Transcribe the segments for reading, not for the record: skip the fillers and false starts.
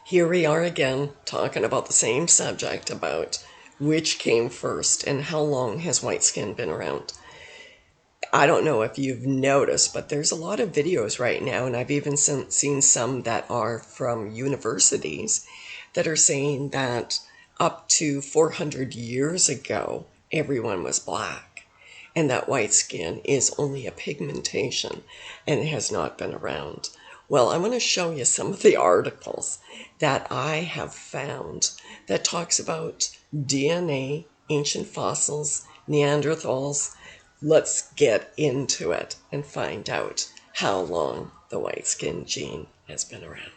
Here we are again talking about the same subject about which came first and how long has white skin been around. I don't know if you've noticed, but there's a lot of videos right now, and I've even seen some that are from universities that are saying that up to 400 years ago, everyone was black, and that white skin is only a pigmentation and has not been around. Well, I want to show you some of the articles that I have found that talks about DNA, ancient fossils, Neanderthals. Let's get into it and find out how long the white skin gene has been around.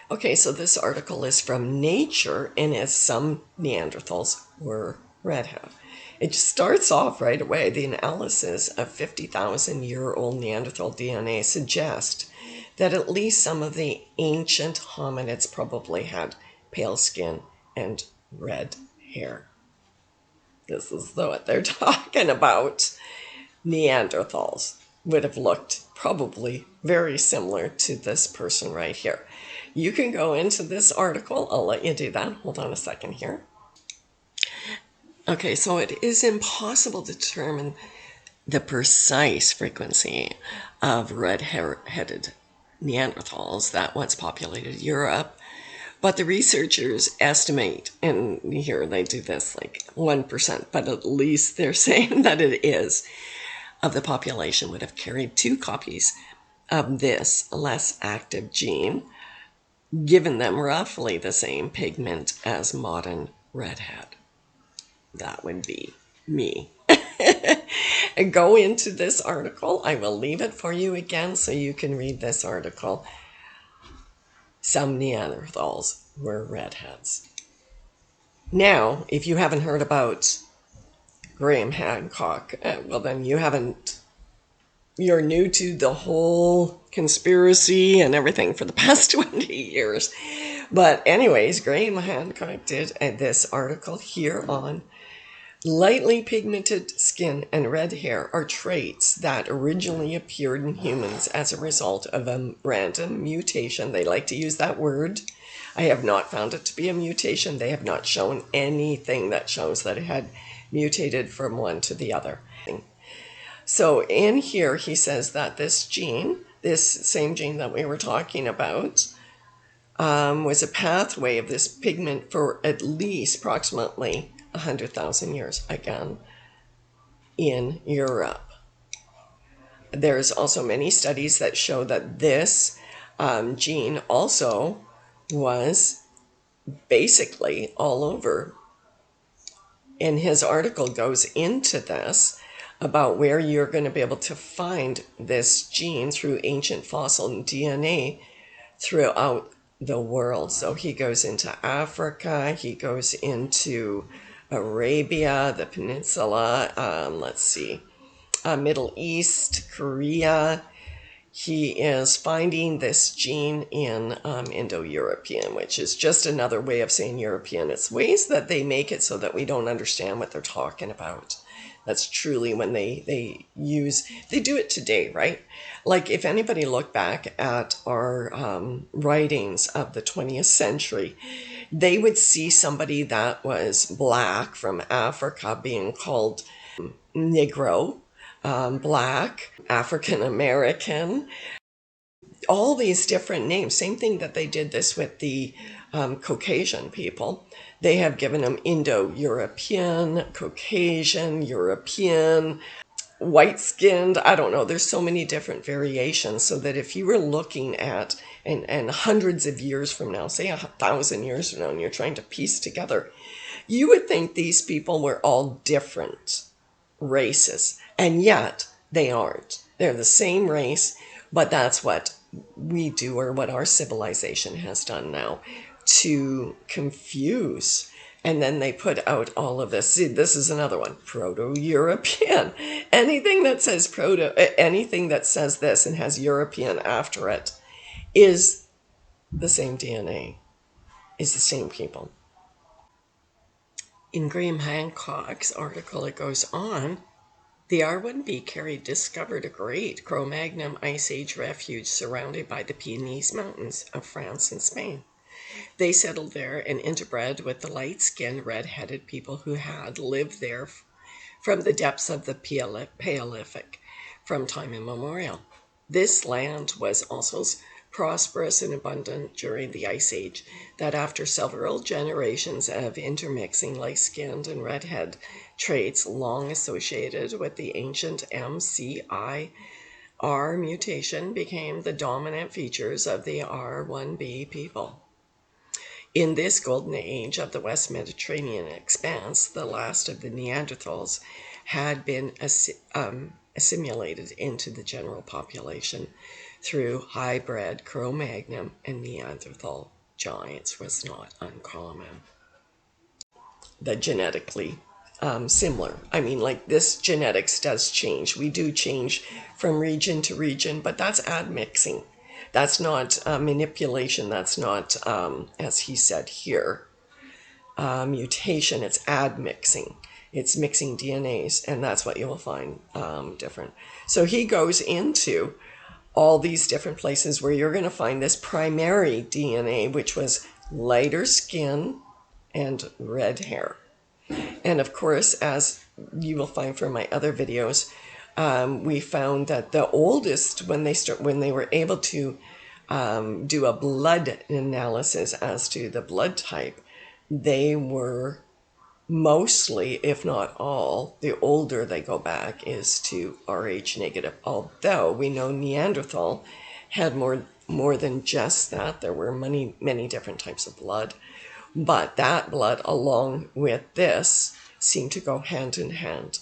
Okay, so this article is from Nature, and as some Neanderthals were redhead. It starts off right away. The analysis of 50,000-year-old Neanderthal DNA suggests that at least some of the ancient hominids probably had pale skin and red hair. This is what they're talking about. Neanderthals would have looked probably very similar to this person right here. You can go into this article. I'll let you do that. Hold on a second here. Okay, so it is impossible to determine the precise frequency of red-headed Neanderthals that once populated Europe, but the researchers estimate, and here they do this like 1%, but at least they're saying that it is, of the population would have carried 2 copies of this less active gene, giving them roughly the same pigment as modern redhead. That would be me. And go into this article. I will leave it for you again so you can read this article. Some Neanderthals were redheads. Now, if you haven't heard about Graham Hancock, well then you're new to the whole conspiracy and everything for the past 20 years. But anyways, Graham Hancock did this article here on lightly pigmented skin and red hair are traits that originally appeared in humans as a result of a random mutation. They like to use that word. I have not found it to be a mutation. They have not shown anything that shows that it had mutated from one to the other. So in here, he says that this gene, this same gene that we were talking about, was a pathway of this pigment for at least approximately 100,000 years, again, in Europe. There's also many studies that show that this gene also was basically all over. And his article goes into this about where you're going to be able to find this gene through ancient fossil DNA throughout the world. So he goes into Africa, he goes into Arabia, the peninsula, Middle East, Korea. He is finding this gene in Indo-European, which is just another way of saying European. It's ways that they make it so that we don't understand what they're talking about. That's truly when they do it today, right? Like if anybody looked back at our writings of the 20th century, they would see somebody that was black from Africa being called Negro, black, African American, all these different names. Same thing that they did this with the Caucasian people. They have given them Indo-European, Caucasian, European, white-skinned. I don't know. There's so many different variations, so that if you were looking at, and hundreds of years from now, say 1,000 years from now, and you're trying to piece together, you would think these people were all different races, and yet they aren't. They're the same race, but that's what we do, or what our civilization has done now, to confuse. And then they put out all of this. See, this is another one, Proto-European. Anything that says anything that says this and has European after it is the same DNA, is the same people. In Graham Hancock's article, it goes on, the R1B carried discovered a great Cro-Magnon Ice Age refuge surrounded by the Pyrenees Mountains of France and Spain. They settled there and interbred with the light-skinned, red-headed people who had lived there from the depths of the Paleolithic, from time immemorial. This land was also prosperous and abundant during the Ice Age, that after several generations of intermixing light-skinned and redhead traits long associated with the ancient MCIR mutation became the dominant features of the R1B people. In this golden age of the West Mediterranean expanse, the last of the Neanderthals had been assimilated into the general population through hybrid Cro-Magnon and Neanderthal giants was not uncommon. The genetically similar. I mean, like this genetics does change. We do change from region to region, but that's admixing. That's not manipulation. That's not, as he said here, mutation. It's admixing. It's mixing DNAs, and that's what you will find different. So he goes into all these different places where you're going to find this primary DNA, which was lighter skin and red hair. And of course, as you will find from my other videos, we found that the oldest, when they were able to do a blood analysis as to the blood type, they were mostly, if not all, the older they go back is to Rh negative. Although we know Neanderthal had more than just that. There were many different types of blood. But that blood, along with this, seemed to go hand in hand.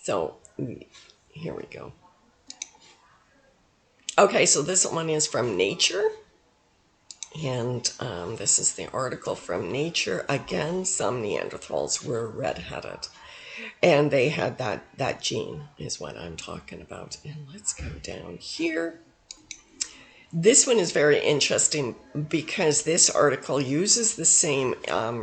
So here we go. Okay, so this one is from Nature. And this is the article from Nature. Again, some Neanderthals were red-headed. And they had that gene is what I'm talking about. And let's go down here. This one is very interesting because this article uses the same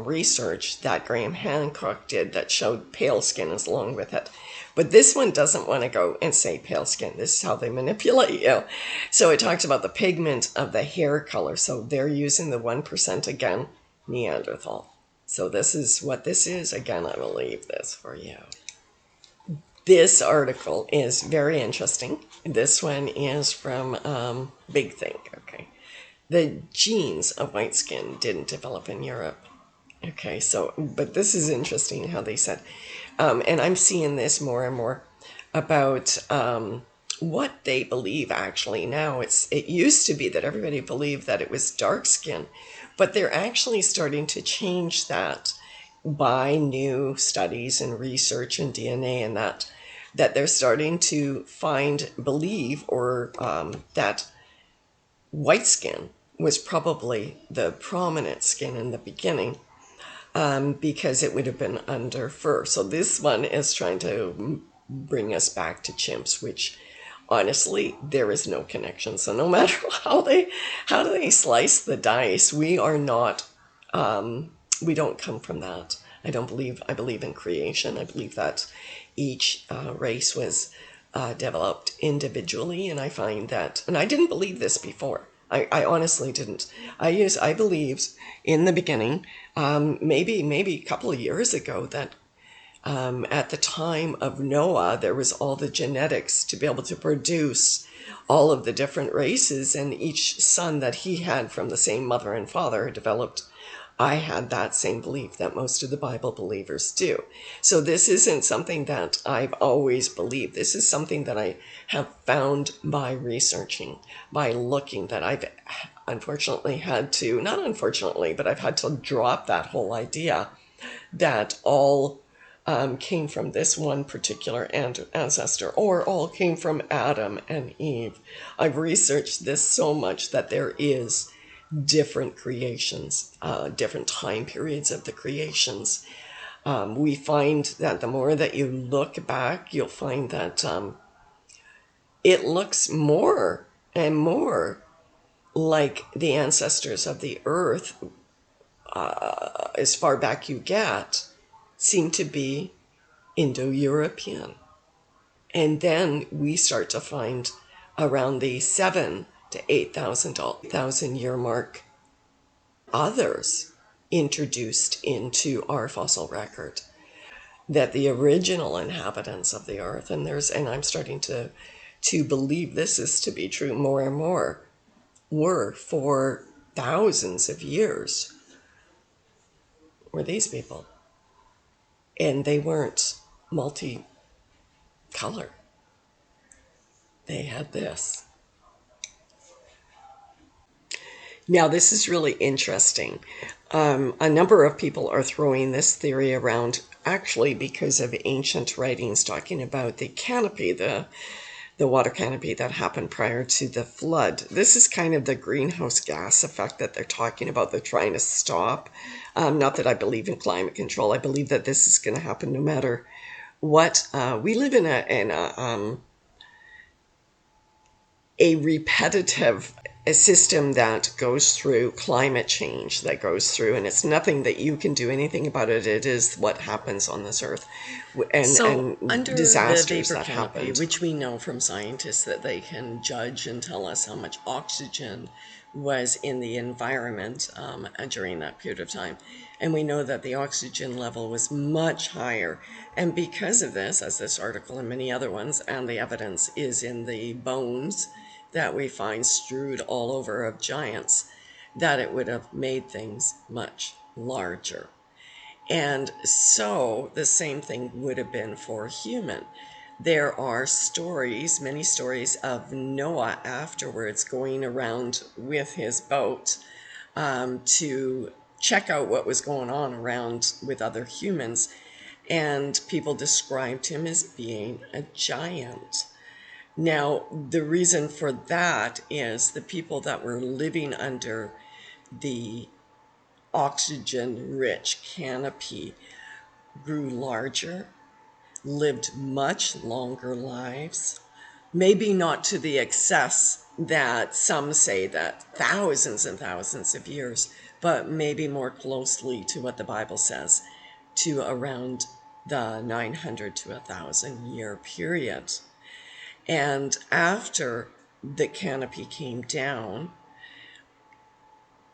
research that Graham Hancock did that showed pale skin as along with it. But this one doesn't want to go and say pale skin. This is how they manipulate you. So it talks about the pigment of the hair color. So they're using the 1% again, Neanderthal. So this is what this is. Again, I will leave this for you. This article is very interesting. This one is from Big Think. Okay. The genes of white skin didn't develop in Europe. Okay, so, but this is interesting how they said, and I'm seeing this more and more about what they believe actually now. It used to be that everybody believed that it was dark skin, but they're actually starting to change that by new studies and research and DNA and that they're starting to believe that white skin was probably the prominent skin in the beginning because it would have been under fur. So this one is trying to bring us back to chimps, which honestly, there is no connection. So no matter how they slice the dice, we are not, we don't come from that. I believe in creation. I believe that each race was developed individually, and I find that, and I didn't believe this before. I honestly didn't. I believed in the beginning, maybe a couple of years ago, that at the time of Noah, there was all the genetics to be able to produce all of the different races, and each son that he had from the same mother and father developed. I had that same belief that most of the Bible believers do. So this isn't something that I've always believed. This is something that I have found by researching, by looking, that I've unfortunately had to, not unfortunately, but I've had to drop that whole idea that all came from this one particular ancestor, or all came from Adam and Eve. I've researched this so much that there is different creations, different time periods of the creations. We find that the more that you look back, you'll find that it looks more and more like the ancestors of the earth, as far back you get, seem to be Indo-European. And then we start to find around the 7 to 8,000 year mark others introduced into our fossil record, that the original inhabitants of the earth, and I'm starting to believe this is to be true more and more, were for thousands of years were these people. And they weren't multicolor. They had this. Now, this is really interesting. A number of people are throwing this theory around actually because of ancient writings talking about the canopy, the water canopy that happened prior to the flood. This is kind of the greenhouse gas effect that they're talking about. They're trying to stop. Not that I believe in climate control. I believe that this is going to happen no matter what. We live in a repetitive a system that goes through climate change, that goes through, and it's nothing that you can do anything about it. It is what happens on this earth, and Under disasters the vapor that canopy, happened. which we know from scientists that they can judge and tell us how much oxygen was in the environment during that period of time. And we know that the oxygen level was much higher. And because of this, as this article and many other ones, and the evidence is in the bones that we find strewed all over of giants, that it would have made things much larger. And so the same thing would have been for human. There are stories, many stories of Noah afterwards going around with his boat to check out what was going on around with other humans. And people described him as being a giant. Now, the reason for that is the people that were living under the oxygen rich canopy grew larger, lived much longer lives, maybe not to the excess that some say, that thousands and thousands of years, but maybe more closely to what the Bible says, to around the 900 to 1,000 year period. And after the canopy came down,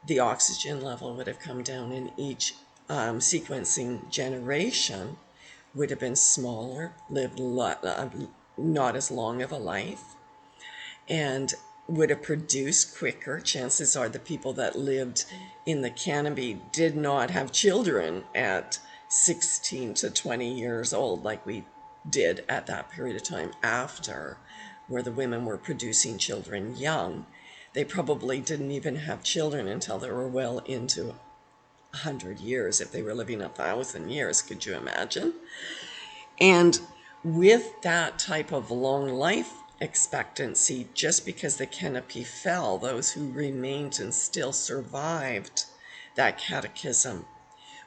the oxygen level would have come down in each sequencing generation, would have been smaller, lived not as long of a life, and would have produced quicker. Chances are the people that lived in the canopy did not have children at 16 to 20 years old like we did at that period of time after, where the women were producing children young. They probably didn't even have children until they were well into 100 years, if they were living 1,000 years. Could you imagine? And with that type of long life expectancy, just because the canopy fell, those who remained and still survived that cataclysm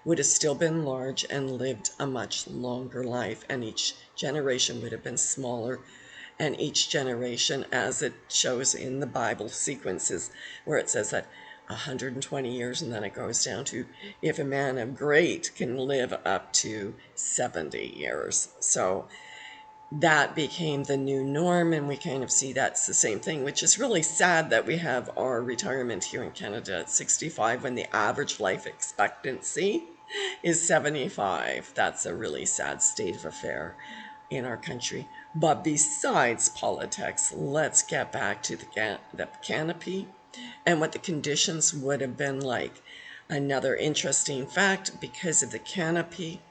would have still been large and lived a much longer life, and each generation would have been smaller. And each generation, as it shows in the Bible sequences, where it says that 120 years, and then it goes down to, if a man of great can live up to 70 years. So that became the new norm, and we kind of see that's the same thing, which is really sad that we have our retirement here in Canada at 65 when the average life expectancy is 75. That's a really sad state of affair in our country. But besides politics, let's get back to the canopy and what the conditions would have been like. Another interesting fact, because of the canopy,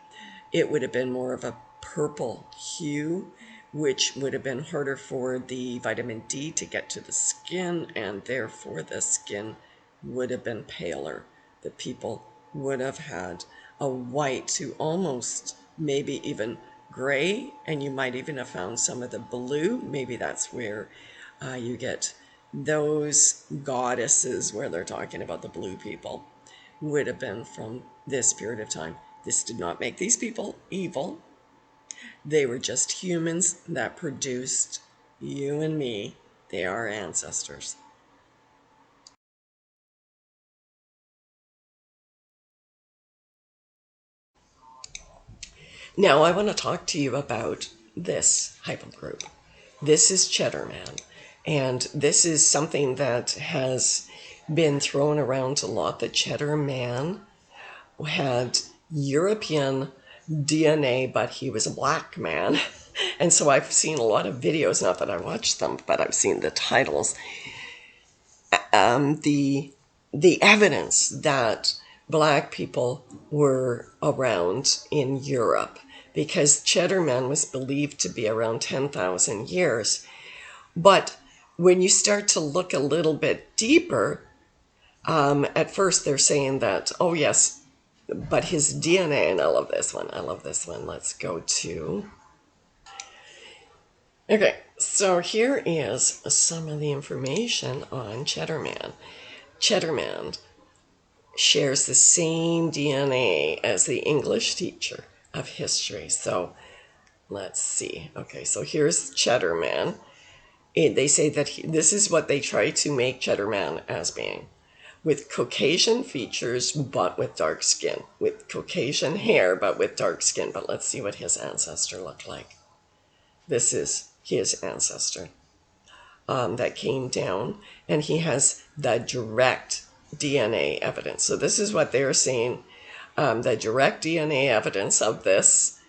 it would have been more of a purple hue, which would have been harder for the vitamin D to get to the skin, and therefore the skin would have been paler. The people would have had a white to almost maybe even gray, and you might even have found some of the blue. Maybe that's where you get those goddesses where they're talking about the blue people, would have been from this period of time. This did not make these people evil. They were just humans that produced you and me. They are ancestors. Now I want to talk to you about this hypergroup. This is Cheddar Man, and this is something that has been thrown around a lot. The Cheddar Man had European DNA, but he was a black man. And so I've seen a lot of videos, not that I watched them, but I've seen the titles. The evidence that black people were around in Europe, because Cheddar Man was believed to be around 10,000 years. But when you start to look a little bit deeper, at first they're saying that, oh yes, but his DNA, and I love this one. I love this one. Let's go to. Okay, so here is some of the information on Cheddar Man. Cheddar Man shares the same DNA as the English teacher of history. So let's see. Okay, so here's Cheddar Man. They say that this is what they try to make Cheddar Man as being. With Caucasian features, but with dark skin. With Caucasian hair, but with dark skin. But let's see what his ancestor looked like. This is his ancestor that came down, and he has the direct DNA evidence. So this is what they're saying, the direct DNA evidence of this,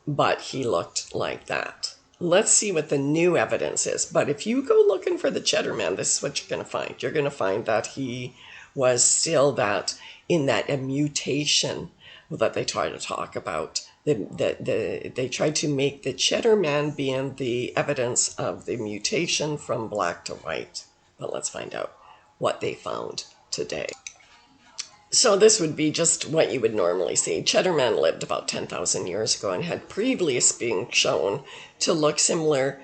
but he looked like that. Let's see what the new evidence is. But if you go looking for the Cheddar Man, this is what you're going to find. You're going to find that he was still that in that a mutation that they try to talk about. They tried to make the Cheddar Man being the evidence of the mutation from black to white. But let's find out what they found today. So this would be just what you would normally see. Cheddar Man lived about 10,000 years ago and had previously been shown to look similar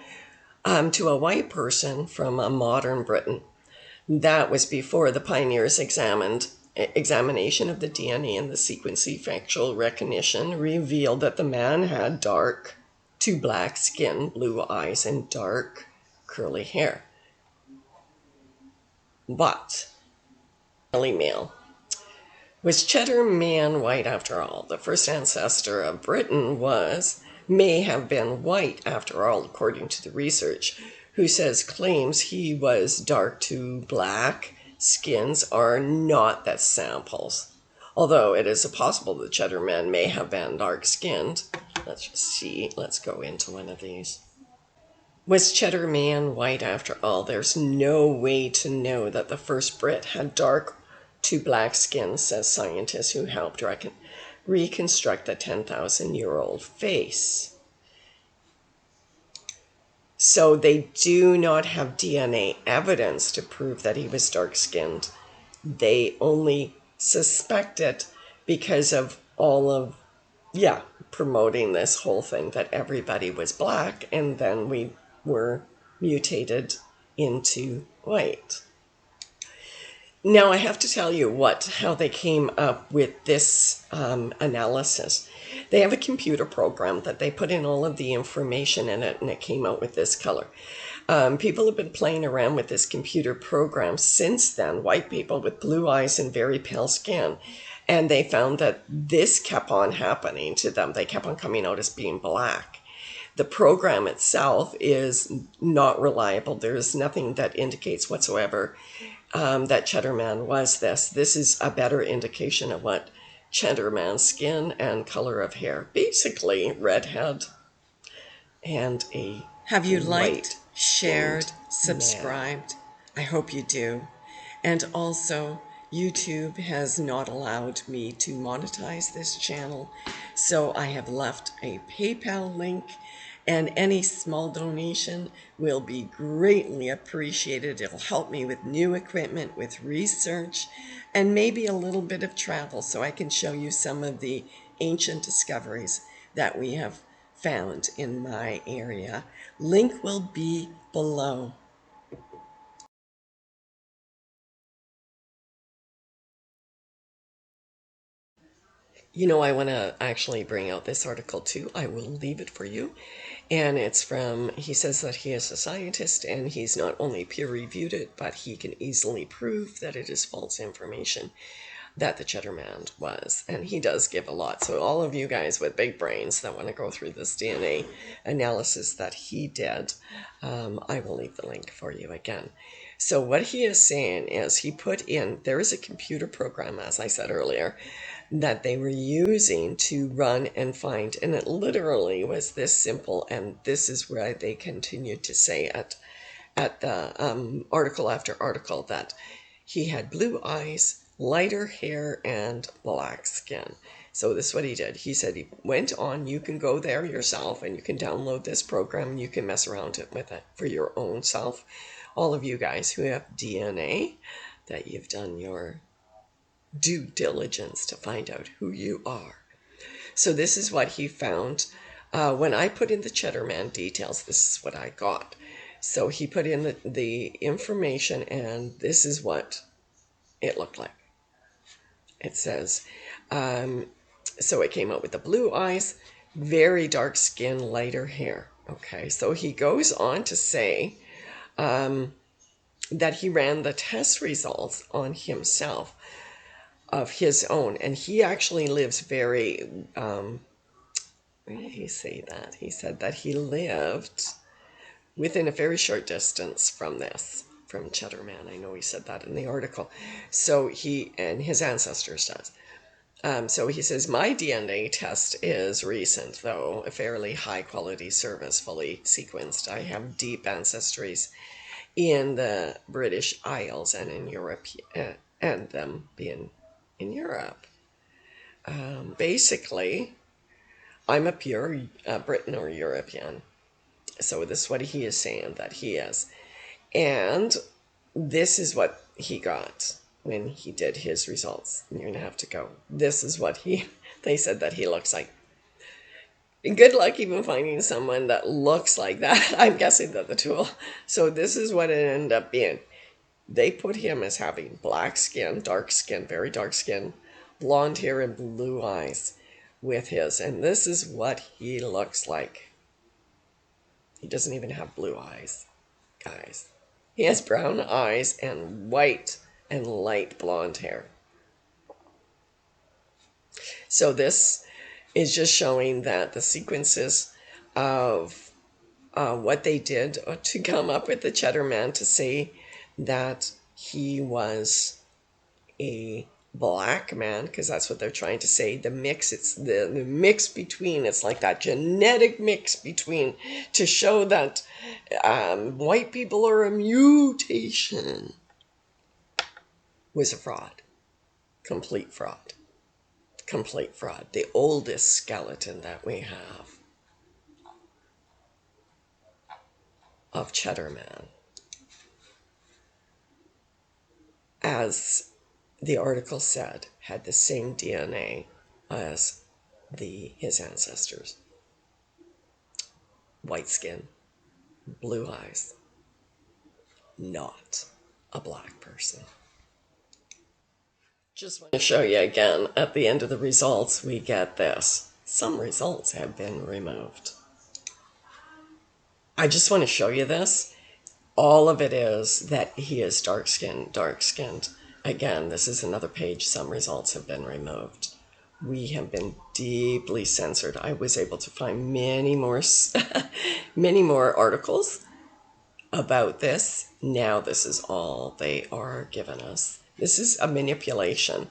to a white person from a modern Britain. That was before the pioneers examination of the DNA and the sequencing factual recognition revealed that the man had dark to black skin, blue eyes, and dark curly hair. But early male. Was Cheddar Man white after all? The first ancestor of Britain may have been white after all, according to the research, who says claims he was dark to black skins are not the samples. Although it is possible the Cheddar Man may have been dark-skinned. Let's just see. Let's go into one of these. Was Cheddar Man white after all? There's no way to know that the first Brit had dark to black skin, says scientists who helped reconstruct the 10,000-year-old face. So they do not have DNA evidence to prove that he was dark-skinned. They only suspect it because of all of, promoting this whole thing that everybody was black and then we were mutated into white. Now, I have to tell you how they came up with this analysis. They have a computer program that they put in all of the information in it, and it came out with this color. People have been playing around with this computer program since then, white people with blue eyes and very pale skin, and they found that this kept on happening to them. They kept on coming out as being black. The program itself is not reliable. There is nothing that indicates whatsoever that Cheddar Man was this. This is a better indication of what Cheddar Man's skin and color of hair. Basically, redhead and a Have you liked, white shared, subscribed? I hope you do. And also, YouTube has not allowed me to monetize this channel, so I have left a PayPal link, and any small donation will be greatly appreciated. It'll help me with new equipment, with research, and maybe a little bit of travel so I can show you some of the ancient discoveries that we have found in my area. Link will be below. I want to actually bring out this article too. I will leave it for you. And it's he says that he is a scientist and he's not only peer reviewed it, but he can easily prove that it is false information. that the Cheddar Man was. And he does give a lot. So all of you guys with big brains that want to go through this DNA analysis that he did, I will leave the link for you again. So what he is saying is he put in, there is a computer program, as I said earlier, that they were using to run and find. And it literally was this simple. And this is where they continued to say at the article after article that he had blue eyes, lighter hair, and black skin. So this is what he did. He said he went on, you can go there yourself and you can download this program and you can mess around with it for your own self. All of you guys who have DNA, that you've done your due diligence to find out who you are. So this is what he found. When I put in the Cheddar Man details, this is what I got. So he put in the information, and this is what it looked like. It says, so it came out with the blue eyes, very dark skin, lighter hair. Okay, so he goes on to say that he ran the test results on himself of his own, and he actually lives very, where did he say that? He said that he lived within a very short distance from this, from Cheddar Man. I know he said that in the article. So he, and his ancestors does. So he says, my DNA test is recent, though a fairly high quality service, fully sequenced. I have deep ancestries in the British Isles and in Europe, and them being in Europe. Basically, I'm a pure Briton or European. So this is what he is saying that he is. And this is what he got when he did his results. And you're going to have to go. This is what they said that he looks like. Good luck even finding someone that looks like that. I'm guessing that the tool. So this is what it ended up being. They put him as having black skin, very dark skin, blonde hair, and blue eyes with his. And this is what he looks like. He doesn't even have blue eyes, guys. He has brown eyes and white and light blonde hair. So this is just showing that the sequences of what they did to come up with the Cheddar Man to say that he was a black man, because that's what they're trying to say. The mix, it's the mix between, it's like that genetic mix between, to show that white people are a mutation, was a fraud. Complete fraud. Complete fraud. The oldest skeleton that we have of Cheddar Man, as the article said, had the same DNA as his ancestors. White skin, blue eyes, not a black person. Just want to show you again, at the end of the results, we get this. Some results have been removed. I just want to show you this. All of it is that he is dark-skinned. Again, this is another page. Some results have been removed. We have been deeply censored. I was able to find many more articles about this. Now this is all they are giving us. This is a manipulation,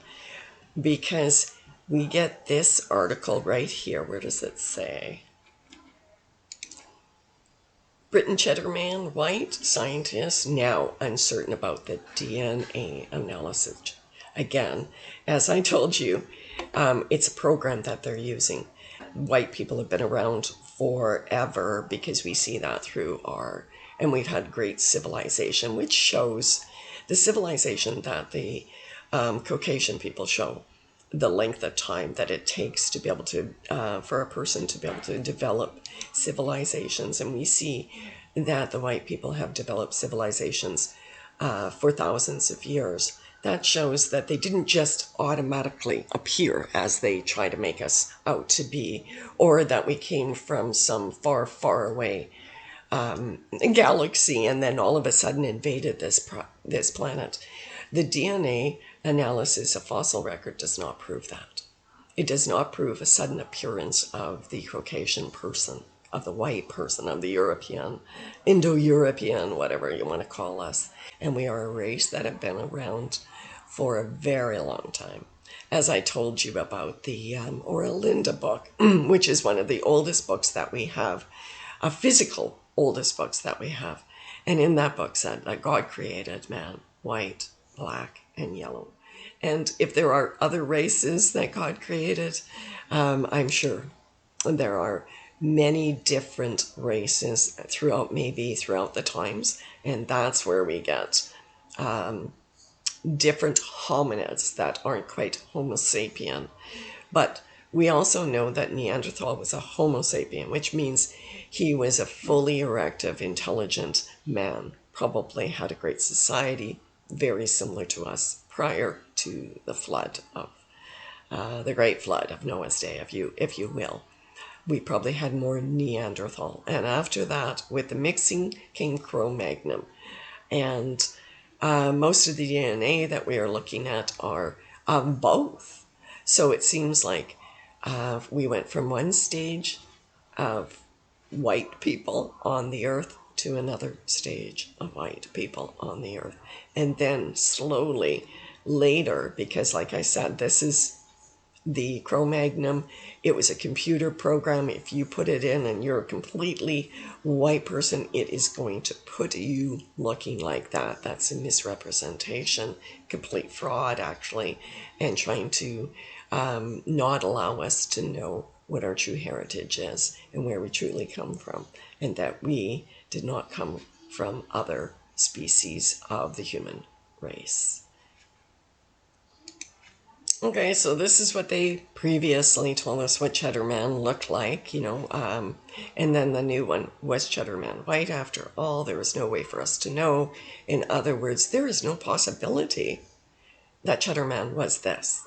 because we get this article right here. Where does it say? Britain Cheddar Man, white, scientist, now uncertain about the DNA analysis. Again, as I told you, it's a program that they're using. White people have been around forever, because we see that through and we've had great civilization, which shows the civilization that the Caucasian people show, the length of time that it takes to be able to, for a person to be able to develop civilizations. And we see that the white people have developed civilizations for thousands of years. That shows that they didn't just automatically appear as they try to make us out to be, or that we came from some far, far away galaxy and then all of a sudden invaded this planet. The DNA analysis of fossil record does not prove that. It does not prove a sudden appearance of the Caucasian person, of the white person, of the European, Indo-European, whatever you want to call us. And we are a race that have been around for a very long time. As I told you about the Oralinda book, which is one of the oldest books that we have, a physical oldest books that we have. And in that book said that God created man, white, black, and yellow. And if there are other races that God created, I'm sure there are many different races throughout the times. And that's where we get different hominids that aren't quite Homo sapien. But we also know that Neanderthal was a Homo sapien, which means he was a fully erective, intelligent man, probably had a great society, very similar to us prior to the flood of the Great Flood of Noah's Day, if you will. We probably had more Neanderthal. And after that, with the mixing came Cro-Magnon. And most of the DNA that we are looking at are both. So it seems like we went from one stage of white people on the earth to another stage of white people on the earth. And then slowly later, because like I said, this is the Cro-Magnon. It was a computer program. If you put it in and you're a completely white person, it is going to put you looking like that. That's a misrepresentation, complete fraud, actually, and trying to not allow us to know what our true heritage is and where we truly come from, and that we did not come from other species of the human race. Okay, so this is what they previously told us what Cheddar Man looked like, and then the new one was Cheddar Man white. After all, there was no way for us to know. In other words, there is no possibility that Cheddar Man was this,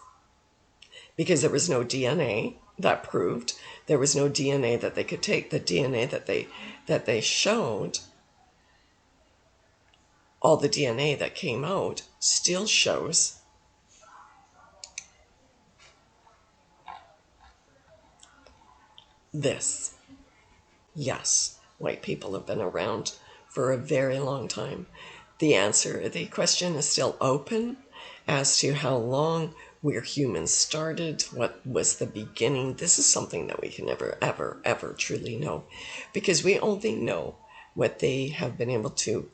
because there was no DNA that proved. There was no DNA that they could take. The DNA that they showed, all the DNA that came out still shows this. Yes, white people have been around for a very long time. The question is still open as to how long where humans started, what was the beginning. This is something that we can never, ever, ever truly know, because we only know what they have been able to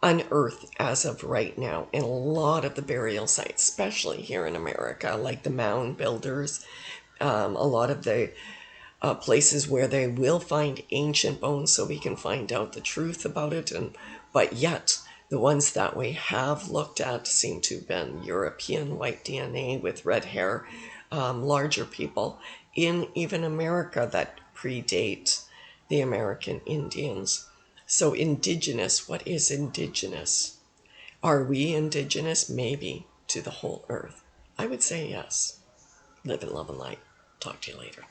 unearth as of right now in a lot of the burial sites, especially here in America, like the mound builders, a lot of the places where they will find ancient bones so we can find out the truth about it. But yet, the ones that we have looked at seem to have been European white DNA with red hair, larger people in even America that predate the American Indians. So indigenous, what is indigenous? Are we indigenous? Maybe to the whole earth. I would say yes. Live and love and light. Talk to you later.